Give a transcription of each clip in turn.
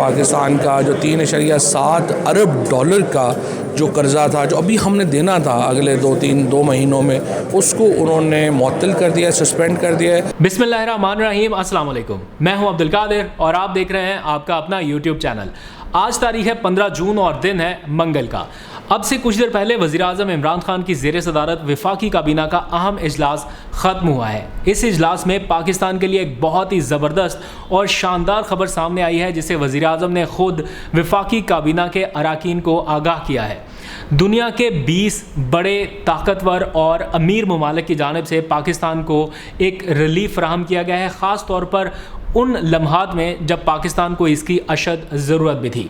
पाकिस्तान का जो 3.7 अरब डॉलर का जो कर्ज़ा था, जो अभी हमने देना था अगले 2 महीनों में, उसको उन्होंने मुअत्तल कर दिया, सस्पेंड कर दिया है। बिस्मिल्लाहिर्रहमानिर्रहीम, अस्सलाम वालेकुम। मैं हूं अब्दुल कादिर और आप देख रहे हैं आपका अपना यूट्यूब चैनल। आज तारीख है 15 जून और दिन है मंगल का। अब से कुछ देर पहले वज़ीर-ए-आज़म इमरान खान की ज़ेर सदारत वफाकी काबीना का अहम इजलास ख़त्म हुआ है। इस इजलास में पाकिस्तान के लिए एक बहुत ही ज़बरदस्त और शानदार खबर सामने आई है, जिसे वज़ीर-ए-आज़म ने ख़ुद वफाकी काबीना के अरकान को आगाह किया है। दुनिया के 20 बड़े ताकतवर और अमीर ममालिक की जानिब से पाकिस्तान को एक रिलीफ फराहम किया गया है, ख़ास तौर पर उन लम्हात में जब पाकिस्तान को इसकी अशद ज़रूरत भी थी।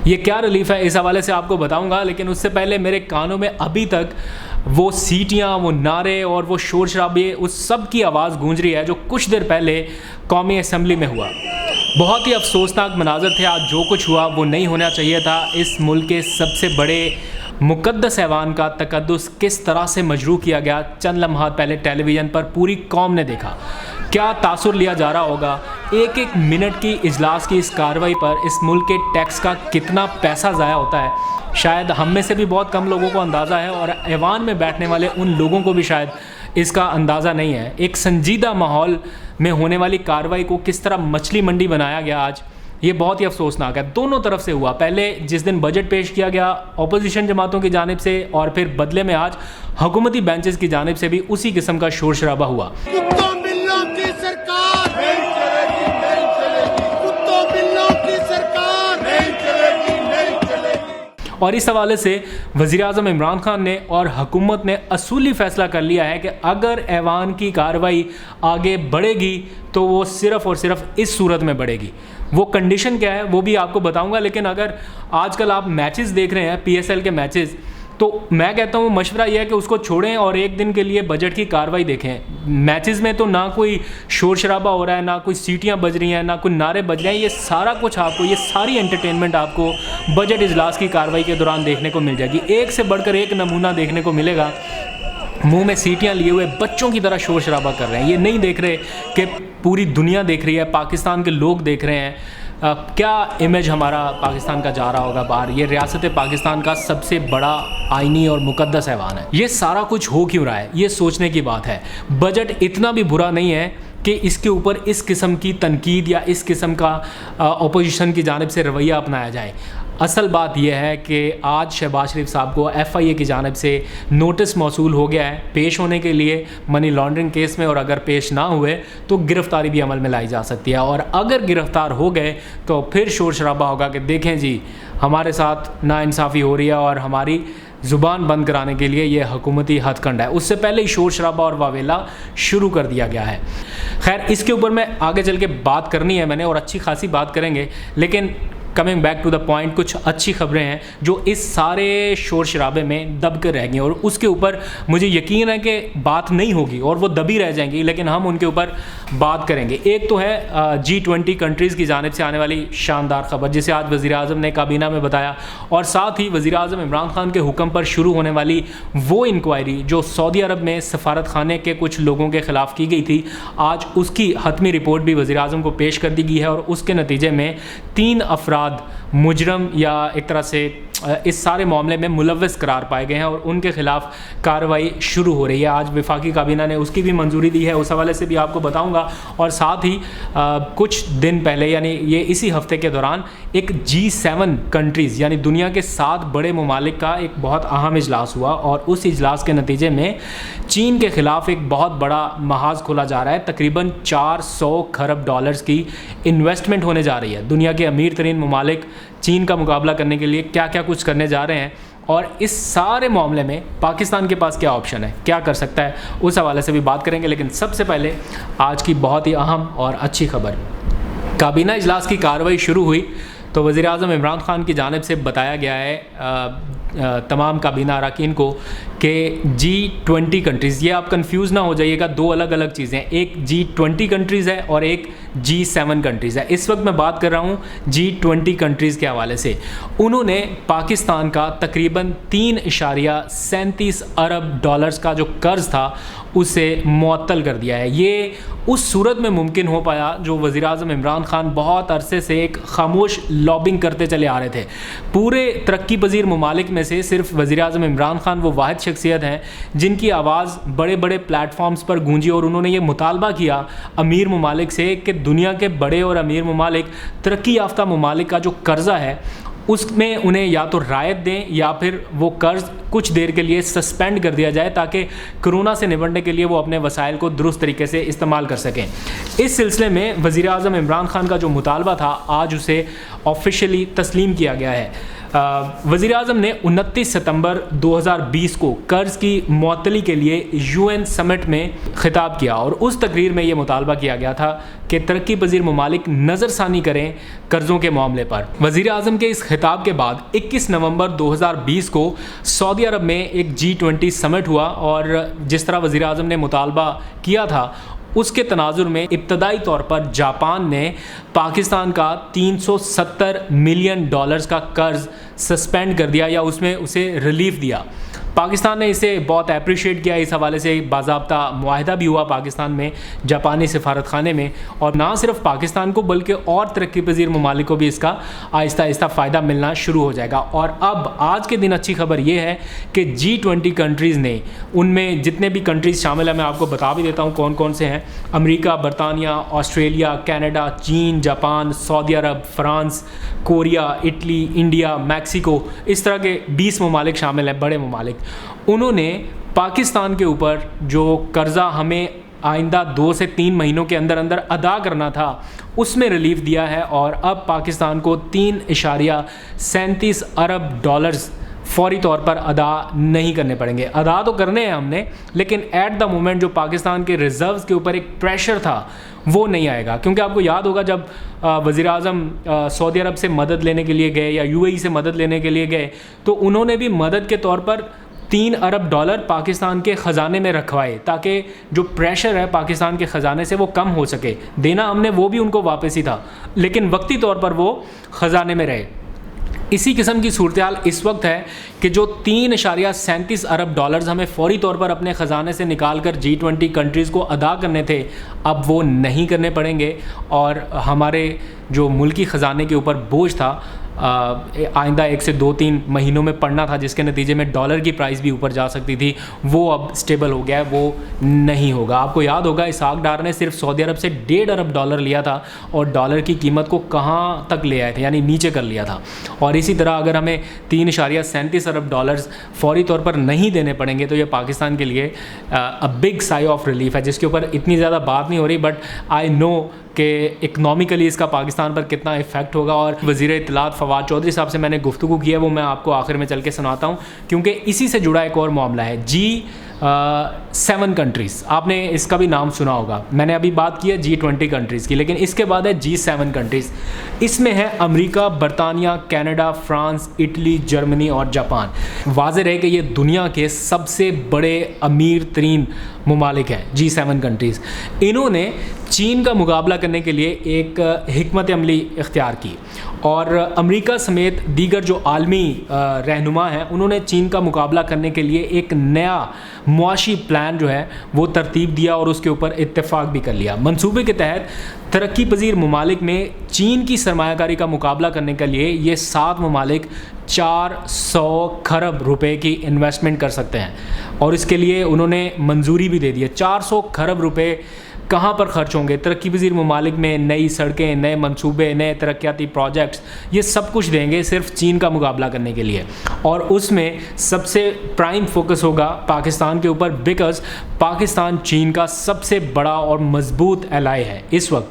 ये क्या रिलीफ है, इस हवाले से आपको बताऊंगा, लेकिन उससे पहले मेरे कानों में अभी तक वो सीटियाँ, वो नारे और वो शोर शराबे, उस सब की आवाज़ गूंज रही है जो कुछ देर पहले कौमी असम्बली में हुआ। बहुत ही अफसोसनाक मनाजर थे। आज जो कुछ हुआ वो नहीं होना चाहिए था। इस मुल्क के सबसे बड़े मुक़द्दस हैवान का तक़द्दुस किस तरह से मजरूह किया गया, चंद लम्हात पहले टेलीविज़न पर पूरी कौम ने देखा। क्या तासुर लिया जा रहा होगा, एक एक मिनट की इजलास की इस कार्रवाई पर इस मुल्क के टैक्स का कितना पैसा ज़ाया होता है, शायद हम में से भी बहुत कम लोगों को अंदाज़ा है और ऐवान में बैठने वाले उन लोगों को भी शायद इसका अंदाज़ा नहीं है। एक संजीदा माहौल में होने वाली कार्रवाई को किस तरह मछली मंडी बनाया गया आज, ये बहुत ही अफसोसनाक है। दोनों तरफ से हुआ। पहले जिस दिन बजट पेश किया गया अपोजिशन जमातों की जानिब से, और फिर बदले में आज हुकूमती बेंचेस की जानिब से भी उसी किस्म का शोर शराबा हुआ। और इस हवाले से वज़ीर-ए-आज़म इमरान खान ने और हुकूमत ने असूली फ़ैसला कर लिया है कि अगर ऐवान की कार्रवाई आगे बढ़ेगी तो वो सिर्फ़ और सिर्फ इस सूरत में बढ़ेगी। वो कंडीशन क्या है वो भी आपको बताऊंगा, लेकिन अगर आजकल आप मैचेस देख रहे हैं, PSL के मैचेस, तो मैं कहता हूँ मशवरा यह है कि उसको छोड़ें और एक दिन के लिए बजट की कार्रवाई देखें। मैचेस में तो ना कोई शोर शराबा हो रहा है, ना कोई सीटियाँ बज रही हैं, ना कोई नारे बज रहे हैं। ये सारा कुछ आपको, ये सारी एंटरटेनमेंट आपको बजट इजलास की कार्रवाई के दौरान देखने को मिल जाएगी। एक से बढ़कर एक नमूना देखने को मिलेगा। मुंह में सीटियाँ लिए हुए बच्चों की तरह शोर शराबा कर रहे हैं। ये नहीं देख रहे कि पूरी दुनिया देख रही है, पाकिस्तान के लोग देख रहे हैं। क्या इमेज हमारा पाकिस्तान का जा रहा होगा बाहर। ये रियासत पाकिस्तान का सबसे बड़ा आइनी और मुक़द्दस हैवान है। ये सारा कुछ हो क्यों रहा है, ये सोचने की बात है। बजट इतना भी बुरा नहीं है कि इसके ऊपर इस किस्म की तनकीद या इस किस्म का अपोजिशन की जानिब से रवैया अपनाया जाए। असल बात यह है कि आज शहबाज शरीफ साहब को FIA की जानिब से नोटिस मौसूल हो गया है पेश होने के लिए मनी लॉन्ड्रिंग केस में, और अगर पेश ना हुए तो गिरफ़्तारी भी अमल में लाई जा सकती है। और अगर गिरफ़्तार हो गए तो फिर शोर शराबा होगा कि देखें जी, हमारे साथ नाइंसाफ़ी हो रही है और हमारी ज़ुबान बंद कराने के लिए ये हुकूमती हथकंडा है। उससे पहले ही शोर शराबा और वावेला शुरू कर दिया गया है। खैर, इसके ऊपर मैं आगे चल के बात करनी है मैंने, और अच्छी खासी बात करेंगे, लेकिन coming back to the point, कुछ अच्छी खबरें हैं जो इस सारे शोर शराबे में दब कर रह गई, और उसके ऊपर मुझे यकीन है कि बात नहीं होगी और वो दबी रह जाएंगी, लेकिन हम उनके ऊपर बात करेंगे। एक तो है G20 कंट्रीज़ की जानिब से आने वाली शानदार खबर, जिसे आज वज़ीर-ए-आज़म ने काबीना में बताया, और साथ ही वज़ीर-ए-आज़म इमरान खान के हुक्म पर शुरू होने वाली वो इंक्वायरी जो सऊदी अरब में सफारत खाने के कुछ लोगों के ख़िलाफ़ की गई थी, आज उसकी हतमी रिपोर्ट भी वज़ीर-ए-आज़म को पेश कर दी गई है। और उसके नतीजे में 3 अफराद मुजरम या एक तरह से इस सारे मामले में मुलव्वस करार पाए गए हैं और उनके ख़िलाफ़ कार्रवाई शुरू हो रही है। आज वफाकी काबीना ने उसकी भी मंजूरी दी है, उस हवाले से भी आपको बताऊंगा। और साथ ही कुछ दिन पहले, यानी ये इसी हफ्ते के दौरान, एक G7 कंट्रीज़ यानी दुनिया के 7 बड़े ममालिक का एक बहुत अहम इजलास हुआ, और उस इजलास के नतीजे में चीन के ख़िलाफ़ एक बहुत बड़ा महाज खोला जा रहा है। तकरीबन 400 खरब डॉलर्स की इन्वेस्टमेंट होने जा रही है। दुनिया के अमीर तरीन ममालिक चीन का मुकाबला करने के लिए क्या क्या कुछ करने जा रहे हैं, और इस सारे मामले में पाकिस्तान के पास क्या ऑप्शन है, क्या कर सकता है, उस हवाले से भी बात करेंगे। लेकिन सबसे पहले आज की बहुत ही अहम और अच्छी खबर, काबीना इजलास की कार्रवाई शुरू हुई तो वज़ीर-ए-आज़म इमरान खान की जानिब से बताया गया है तमाम काबीना अरकान को कि G20 कंट्रीज़, ये आप कंफ्यूज ना हो जाइएगा, दो अलग अलग चीज़ें हैं। एक G20 कंट्रीज़ है और एक G7 कंट्रीज़ है। इस वक्त मैं बात कर रहा हूँ G20 कंट्रीज़ के हवाले से। उन्होंने पाकिस्तान का तकरीबन 3.37 अरब डॉलर्स का जो कर्ज़ था उसे मुअत्तल कर दिया है। ये उस सूरत में मुमकिन हो पाया जो वज़ीर-ए-आज़म इमरान ख़ान बहुत अरसे से एक खामोश लॉबिंग करते चले आ रहे थे। पूरे तरक्की पजीर ममालिक में से सिर्फ वज़ीर-ए-आज़म इमरान ख़ान वो वाहिद शख्सियत हैं जिनकी आवाज़ बड़े बड़े प्लेटफॉर्म्स पर गूंजी और उन्होंने ये मुतालबा किया अमीर ममालिक से कि दुनिया के बड़े और अमीर ममालिक तरक्की याफ्ता ममालिक का जो कर्ज़ा है उसमें उन्हें या तो रायत दें या फिर वो कर्ज़ कुछ देर के लिए सस्पेंड कर दिया जाए ताकि कोरोना से निपटने के लिए वो अपने वसाइल को दुरुस्त तरीके से इस्तेमाल कर सकें। इस सिलसिले में वज़ीर-ए-आज़म इमरान ख़ान का जो मुतालबा था आज उसे ऑफिशियली तस्लीम किया गया है। वज़ीर-ए-आज़म ने 29 सितंबर 2020 को कर्ज़ की मुअत्तली के लिए UN समिट में ख़िताब किया और उस तकरीर में ये मुतालबा किया गया था कि तरक्की पजीर ममालिक नज़रसानी करें कर्ज़ों के मामले पर। वज़ीर-ए-आज़म के इस खिताब के बाद 21 नवंबर 2020 को सऊदी अरब में एक G20 समिट हुआ और जिस तरह वज़ीर-ए-आज़म ने मुतालबा किया था उसके तनाजुर में इब्तदाई तौर पर जापान ने पाकिस्तान का 370 मिलियन डॉलर्स का कर्ज़ सस्पेंड कर दिया या उसमें उसे रिलीफ दिया। पाकिस्तान ने इसे बहुत अप्रिशिएट किया। इस हवाले से बाज़ाब्ता मुआहदा भी हुआ पाकिस्तान में जापानी सफारत खाने में और ना सिर्फ पाकिस्तान को बल्कि और तरक्की पजीर ममालिक को भी इसका आहिस्ता आहिस्ता फ़ायदा मिलना शुरू हो जाएगा। और अब आज के दिन अच्छी खबर ये है कि G20 कंट्रीज़ ने, उनमें जितने भी कंट्रीज़ शामिल हैं मैं आपको बता भी देता हूँ कौन कौन से हैं। अमेरिका, बरतानिया, ऑस्ट्रेलिया, कनाडा, चीन, जापान, सऊदी अरब, France, Korea, Italy, India, Mexico, इस तरह के 20 ममालिक शामिल हैं, बड़े ममालिक। उन्होंने पाकिस्तान के ऊपर जो कर्ज़ा हमें आइंदा 2 से 3 महीनों के अंदर अंदर अदा करना था उसमें रिलीफ दिया है और अब पाकिस्तान को 3.37 अरब डॉलर्स फौरी तौर पर अदा नहीं करने पड़ेंगे। अदा तो करने हैं हमने, लेकिन एट द मोमेंट जो पाकिस्तान के रिज़र्व्स के ऊपर एक प्रेशर था वो नहीं आएगा। क्योंकि आपको याद होगा जब वज़ीर-ए-आज़म सऊदी अरब से मदद लेने के लिए गए या UAE से मदद लेने के लिए गए तो उन्होंने भी मदद के तौर पर 3 अरब डॉलर पाकिस्तान के ख़जाने में रखवाए ताकि जो प्रेशर है पाकिस्तान के ख़जाने से वो कम हो सके। देना हमने वो भी उनको वापस ही था, लेकिन वक्ती तौर पर वो ख़जाने में रहे। इसी किस्म की सूरत हाल इस वक्त है कि जो 3.37 अरब डॉलर्स हमें फौरी तौर पर अपने ख़जाने से निकाल कर G20 कंट्रीज़ को अदा करने थे अब वो नहीं करने पड़ेंगे और हमारे जो मुल्की ख़जाने के ऊपर बोझ था आइंदा 1 से 2-3 महीनों में पड़ना था जिसके नतीजे में डॉलर की प्राइस भी ऊपर जा सकती थी, वो अब स्टेबल हो गया है, वो नहीं होगा। आपको याद होगा इसहाक डार ने सिर्फ सऊदी अरब से 1.5 अरब डॉलर लिया था और डॉलर की कीमत को कहाँ तक ले आए थे, यानी नीचे कर लिया था। और इसी तरह अगर हमें 3.37 अरब डॉलर्स फौरी तौर पर नहीं देने पड़ेंगे तो ये पाकिस्तान के लिए a big sigh of relief है जिसके ऊपर इतनी ज़्यादा बात नहीं हो रही, बट आई नो कि इकनॉमिकली इसका पाकिस्तान पर कितना इफ़ेक्ट होगा। और वज़ीर इत्तलात फवाद चौधरी साहब से मैंने गुफ्तगू की है, वो मैं आपको आखिर में चल के सुनाता हूँ क्योंकि इसी से जुड़ा एक और मामला है। G7 कंट्रीज़, आपने इसका भी नाम सुना होगा। मैंने अभी बात की है G20 कंट्रीज़ की, लेकिन इसके बाद है G7 कंट्रीज़। इसमें है अमेरिका, बरतानिया, कनाडा, फ्रांस, इटली, जर्मनी और जापान। वाज़ेह रहे कि ये दुनिया के सबसे बड़े अमीर तरीन ममालिक हैं G7 कंट्रीज़। इन्होंने चीन का मुकाबला करने के लिए एक हिकमत अमली इख्तियार की और अमेरिका समेत दीगर जो आलमी रहनुमा हैं उन्होंने चीन का मुकाबला करने के लिए एक नया मुआशी प्लान जो है वो तरतीब दिया और उसके ऊपर इत्तेफाक भी कर लिया। मंसूबे के तहत तरक्की पजीर ममालिक में चीन की सरमायाकारी का मुकाबला करने के लिए ये 7 ममालिक 400 खरब रुपए की इन्वेस्टमेंट कर सकते हैं और इसके लिए उन्होंने मंजूरी भी दे दी है। 400 खरब रुपए कहाँ पर खर्च होंगे? तरक्की पजीर ममालिक में नई सड़कें, नए मंसूबे, नए तरक्याती प्रोजेक्ट्स, ये सब कुछ देंगे सिर्फ चीन का मुकाबला करने के लिए। और उसमें सबसे प्राइम फोकस होगा पाकिस्तान के ऊपर, बिकॉज़ पाकिस्तान चीन का सबसे बड़ा और मजबूत एलाय है। इस वक्त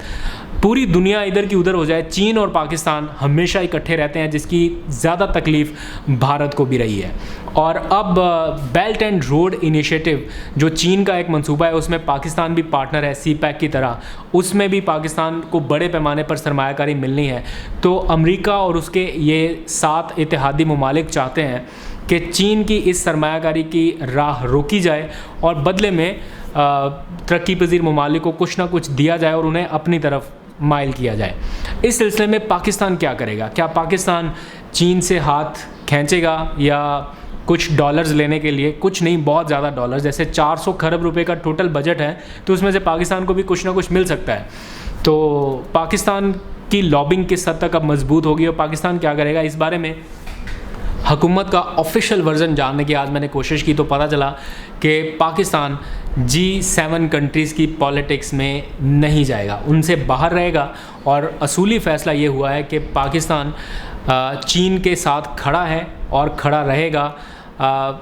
पूरी दुनिया इधर की उधर हो जाए, चीन और पाकिस्तान हमेशा इकट्ठे रहते हैं, जिसकी ज़्यादा तकलीफ़ भारत को भी रही है। और अब बेल्ट एंड रोड इनिशिएटिव जो चीन का एक मंसूबा है उसमें पाकिस्तान भी पार्टनर है CPEC की तरह, उसमें भी पाकिस्तान को बड़े पैमाने पर सरमायाकारी मिलनी है। तो अमेरिका और उसके ये 7 इत्तेहादी ममालिक चाहते हैं कि चीन की इस सरमायाकारी की राह रोकी जाए और बदले में तरक्की पजीर ममालिक को कुछ ना कुछ दिया जाए और उन्हें अपनी तरफ माइल किया जाए। इस सिलसिले में पाकिस्तान क्या करेगा? क्या पाकिस्तान चीन से हाथ खींचेगा या कुछ डॉलर्स लेने के लिए, कुछ नहीं बहुत ज़्यादा डॉलर्स, जैसे 400 खरब रुपए का टोटल बजट है तो उसमें से पाकिस्तान को भी कुछ ना कुछ मिल सकता है। तो पाकिस्तान की लॉबिंग किस हद तक अब मजबूत होगी और पाकिस्तान क्या करेगा, इस बारे में हुकूमत का ऑफिशियल वर्जन जानने की आज मैंने कोशिश की तो पता चला कि पाकिस्तान G7 कंट्रीज़ की पॉलिटिक्स में नहीं जाएगा, उनसे बाहर रहेगा। और असूली फ़ैसला ये हुआ है कि पाकिस्तान चीन के साथ खड़ा है और खड़ा रहेगा।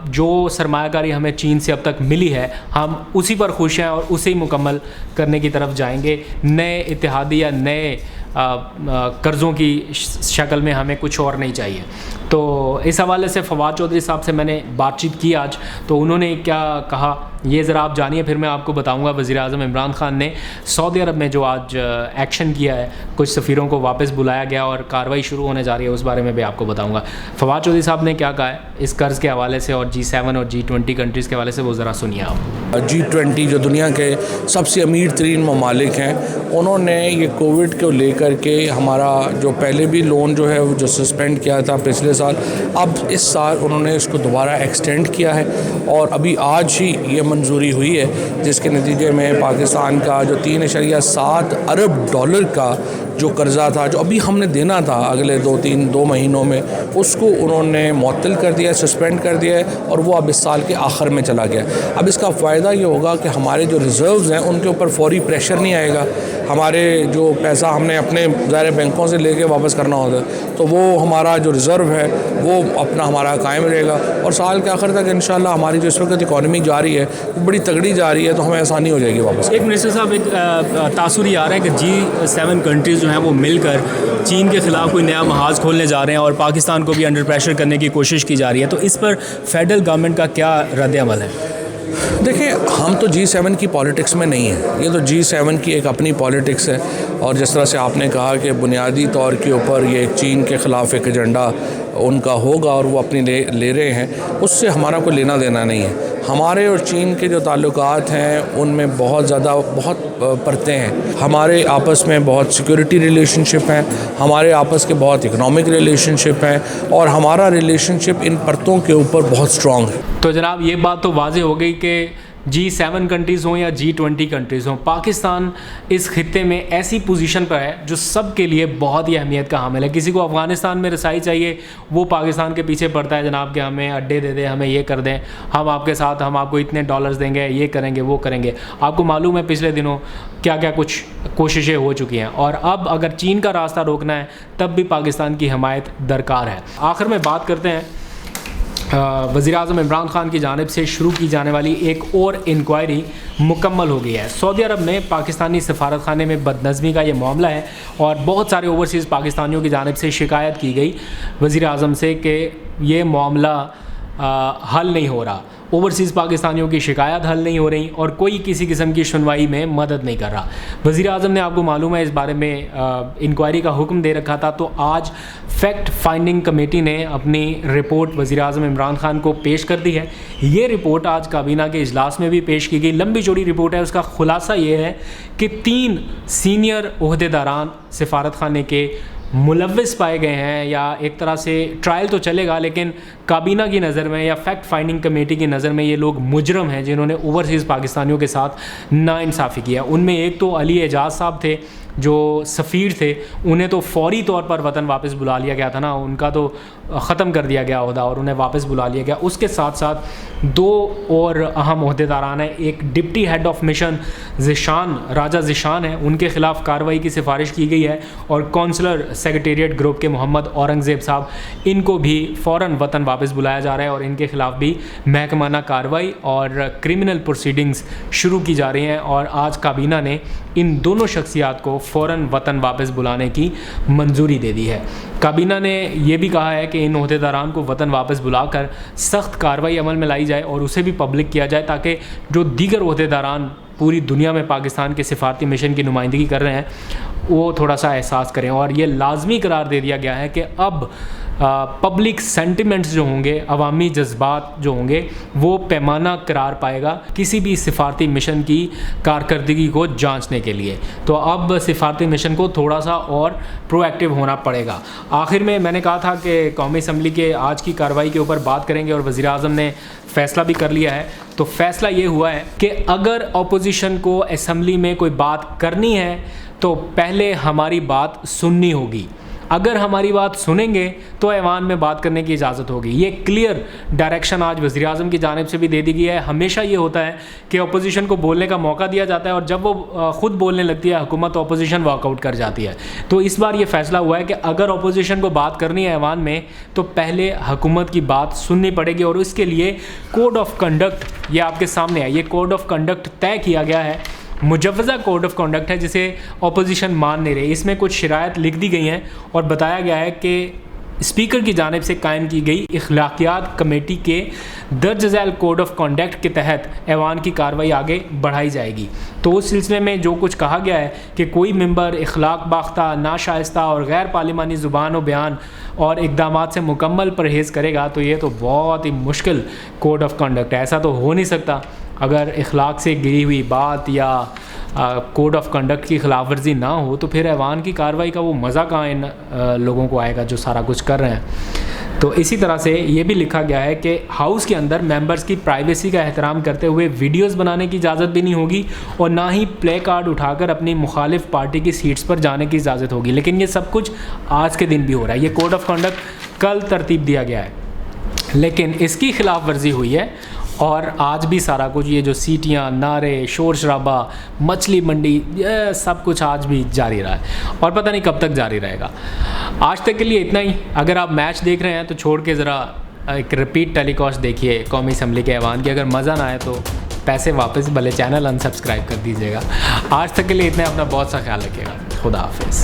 जो सरमायाकारी हमें चीन से अब तक मिली है हम उसी पर खुश हैं और उसे ही मुकम्मल करने की तरफ जाएंगे। नए इत्तेहादी या नए कर्ज़ों की शक्ल में हमें कुछ और नहीं चाहिए। तो इस हवाले से फवाद चौधरी साहब से मैंने बातचीत की आज, तो उन्होंने क्या कहा ये ज़रा आप जानिए, फिर मैं आपको बताऊंगा। वज़ीर-ए-आज़म इमरान खान ने सऊदी अरब में जो आज एक्शन किया है, कुछ सफ़ीरों को वापस बुलाया गया और कार्रवाई शुरू होने जा रही है, उस बारे में भी आपको बताऊंगा। फवाद चौधरी साहब ने क्या कहा है इस कर्ज़ के हवाले से और G7 और G20 कंट्रीज़ के हवाले से, वो ज़रा सुनिए आप। G20 जो दुनिया के सबसे अमीर तरीन ममालिक हैं, उन्होंने ये कोविड को लेकर के हमारा जो पहले भी लोन जो है वो जो सस्पेंड किया था पिछले साल, अब इस साल उन्होंने इसको दोबारा एक्सटेंड किया है और अभी आज ही ये मंजूरी हुई है, जिसके नतीजे में पाकिस्तान का जो 3.7 अरब डॉलर का जो कर्ज़ा था जो अभी हमने देना था अगले 2 महीनों में, उसको उन्होंने मुअत्तल कर दिया, सस्पेंड कर दिया है और वो अब इस साल के आखिर में चला गया। अब इसका फ़ायदा ये होगा कि हमारे जो रिज़र्व्स हैं उनके ऊपर फौरी प्रेशर नहीं आएगा। हमारे जो पैसा हमने अपने ज़ाहिर बैंकों से लेके वापस करना होता है तो वो हमारा जो रिज़र्व है वो अपना हमारा कायम रहेगा और साल के आखिर तक इंशाल्लाह हमारी जो इस वक्त इकॉनमी जा रही है वो बड़ी तगड़ी जा रही है, तो हमें आसानी हो जाएगी वापस। एक मिनिस्टर साहब, एक तासुर ये आ रहा है कि G7 कंट्रीज़ जो हैं वो मिलकर चीन के ख़िलाफ़ कोई नया महाज खोलने जा रहे हैं और पाकिस्तान को भी अंडर प्रेशर करने की कोशिश की जा रही है, तो इस पर फेडरल गवर्नमेंट का क्या रद्द अमल है? देखिए, हम तो G7 की पॉलिटिक्स में नहीं हैं, ये तो G7 की एक अपनी पॉलिटिक्स है और जिस तरह से आपने कहा कि बुनियादी तौर के ऊपर ये चीन के ख़िलाफ़ एक एजेंडा उनका होगा और वो अपनी ले रहे हैं, उससे हमारा कोई लेना देना नहीं है। हमारे और चीन के जो ताल्लुकात हैं उनमें बहुत परतें हैं। हमारे आपस में बहुत सिक्योरिटी रिलेशनशिप हैं, हमारे आपस के बहुत इकनॉमिक रिलेशनशिप हैं और हमारा रिलेशनशिप इन परतों के ऊपर बहुत स्ट्रॉन्ग है। तो जनाब ये बात तो वाज़े हो गई कि G7 कंट्रीज़ हों या G20 कंट्रीज़ हों, पाकिस्तान इस खित्ते में ऐसी पोजीशन पर है जो सब के लिए बहुत ही अहमियत का हामिल है। किसी को अफ़गानिस्तान में रसाई चाहिए, वो पाकिस्तान के पीछे पड़ता है जनाब कि हमें अड्डे दे दें, हमें ये कर दें, हम आपके साथ, हम आपको इतने डॉलर्स देंगे, ये करेंगे, वो करेंगे। आपको मालूम है पिछले दिनों क्या क्या कुछ कोशिशें हो चुकी हैं और अब अगर चीन का रास्ता रोकना है तब भी पाकिस्तान की हिमायत दरकार है। आखिर में बात करते हैं वज़ीर-ए-आज़म इमरान खान की जानिब से शुरू की जाने वाली एक और इंक्वायरी मुकम्मल हो गई है। सऊदी अरब में पाकिस्तानी सफारत खाने में बदनज़मी का ये मामला है और बहुत सारे ओवरसीज़ पाकिस्तानियों की जानिब से शिकायत की गई वज़ीर-ए-आज़म से कि ये मामला हल नहीं हो रहा, ओवरसीज़ पाकिस्तानियों की शिकायत हल नहीं हो रही और कोई किसी किस्म की सुनवाई में मदद नहीं कर रहा। वज़ीर-ए-आज़म ने, आपको मालूम है, इस बारे में इंक्वायरी का हुक्म दे रखा था, तो आज फैक्ट फाइंडिंग कमेटी ने अपनी रिपोर्ट वज़ीर-ए-आज़म इमरान खान को पेश कर दी है। ये रिपोर्ट आज काबीना के इजलास में भी पेश की गई। लंबी चौड़ी रिपोर्ट है, उसका खुलासा ये है कि 3 सीनियर ओहदेदारान सफारत खाने के मुलव्विस पाए गए हैं, या एक तरह से ट्रायल तो चलेगा लेकिन काबीना की नज़र में या फैक्ट फाइंडिंग कमेटी की नज़र में ये लोग मुजरम हैं जिन्होंने ओवरसीज़ पाकिस्तानियों के साथ नाइंसाफ़ी किया। उनमें एक तो अली एजाज साहब थे जो सफ़ीर थे, उन्हें तो फौरी तौर पर वतन वापस बुला लिया गया था ना, उनका तो ख़त्म कर दिया गया ओहदा और उन्हें वापस बुला लिया गया। उसके साथ साथ 2 और अहम ओहदेदारान हैं, एक deputy head of mission Zeeshan, Raja Zeeshan है, उनके ख़िलाफ़ कार्रवाई की सिफारिश की गई है और कौंसलर सेक्रेटेरिएट ग्रुप के मोहम्मद औरंगज़ेब साहब, इनको भी फ़ौरन वतन वापस बुलाया जा रहा है और इनके ख़िलाफ़ भी महकमाना कार्रवाई और क्रिमिनल प्रोसीडिंग्स शुरू की जा रही हैं और आज काबीना ने इन दोनों शख्सियात को फ़ौरन वतन वापस बुलाने की मंजूरी दे दी है। काबीना ने यह भी कहा है कि इन ओहदेदारान को वतन वापस बुलाकर सख्त कार्रवाई अमल में लाई जाए और उसे भी पब्लिक किया जाए ताकि जो दीगर ओहदेदारान पूरी दुनिया में पाकिस्तान के सिफारती मिशन की नुमाइंदगी कर रहे हैं वो थोड़ा सा एहसास करें। और ये लाजमी करार दे दिया गया है कि अब पब्लिक सेंटिमेंट्स जो होंगे, अवामी जज्बात जो होंगे, वो पैमाना करार पाएगा किसी भी सिफारती मिशन की कारकर्दगी को जांचने के लिए। तो अब सिफारती मिशन को थोड़ा सा और प्रोएक्टिव होना पड़ेगा। आखिर में मैंने कहा था कि कौमी असम्बली के आज की कार्रवाई के ऊपर बात करेंगे और वज़ीर आज़म ने फ़ैसला भी कर लिया है। तो फ़ैसला ये हुआ है कि अगर अपोजिशन को असम्बली में कोई बात करनी है तो पहले हमारी बात सुननी होगी। अगर हमारी बात सुनेंगे तो ऐवान में बात करने की इजाज़त होगी। ये क्लियर डायरेक्शन आज वज़ीर आज़म की जानिब से भी दे दी गई है। हमेशा ये होता है कि अपोजिशन को बोलने का मौका दिया जाता है और जब वो ख़ुद बोलने लगती है हुकूमत, तो अपोजिशन वॉकआउट कर जाती है। तो इस बार ये फ़ैसला हुआ है कि अगर अपोजिशन को बात करनी है ऐवान में तो पहले हुकूमत की बात सुननी पड़ेगी और इसके लिए कोड ऑफ कंडक्ट ये आपके सामने है। ये कोड ऑफ कंडक्ट तय किया गया है, मुजव्वज़ा कोड ऑफ कंडक्ट है जिसे अपोजिशन मान नहीं रही। इसमें कुछ शराइत लिख दी गई हैं और बताया गया है कि स्पीकर की जानिब से कायम की गई इखलाकियात कमेटी के दर्ज झैल कोड ऑफ कंडक्ट के तहत ऐवान की कार्रवाई आगे बढ़ाई जाएगी। तो उस सिलसिले में जो कुछ कहा गया है कि कोई मेंबर इखलाक बाख्ता, नाशाइस्ता और गैर पार्लिमानी ज़ुबान और बयान और इक़दामात से मुकम्मल परहेज़ करेगा, तो ये तो बहुत ही मुश्किल कोड ऑफ कंडक्ट है। ऐसा तो हो नहीं सकता। अगर इखलाक से गिरी हुई बात या कोड ऑफ कंडक्ट की खिलाफ वर्जी ना हो तो फिर ऐवान की कार्रवाई का वो मज़ा कहाँ इन लोगों को आएगा जो सारा कुछ कर रहे हैं। तो इसी तरह से ये भी लिखा गया है कि हाउस के अंदर मेंबर्स की प्राइवेसी का एहतराम करते हुए वीडियोस बनाने की इजाज़त भी नहीं होगी और ना ही प्ले कार्ड उठाकर अपनी मुखालिफ पार्टी की सीट्स पर जाने की इजाज़त होगी। लेकिन ये सब कुछ आज के दिन भी हो रहा है। ये कोड ऑफ कंडक्ट कल तरतीब दिया गया है, लेकिन इसकी खिलाफ वर्जी हुई है और आज भी सारा कुछ, ये जो सीटियाँ, नारे, शोर शराबा, मछली मंडी, ये सब कुछ आज भी जारी रहा है और पता नहीं कब तक जारी रहेगा। आज तक के लिए इतना ही। अगर आप मैच देख रहे हैं तो छोड़ के ज़रा एक रिपीट टेलीकास्ट देखिए कौमी असम्बली के ऐवान की। अगर मज़ा ना आए तो पैसे वापस, भले चैनल अनसब्सक्राइब कर दीजिएगा। आज तक के लिए इतना। अपना बहुत सा ख्याल रखिएगा। खुदा हाफिज़।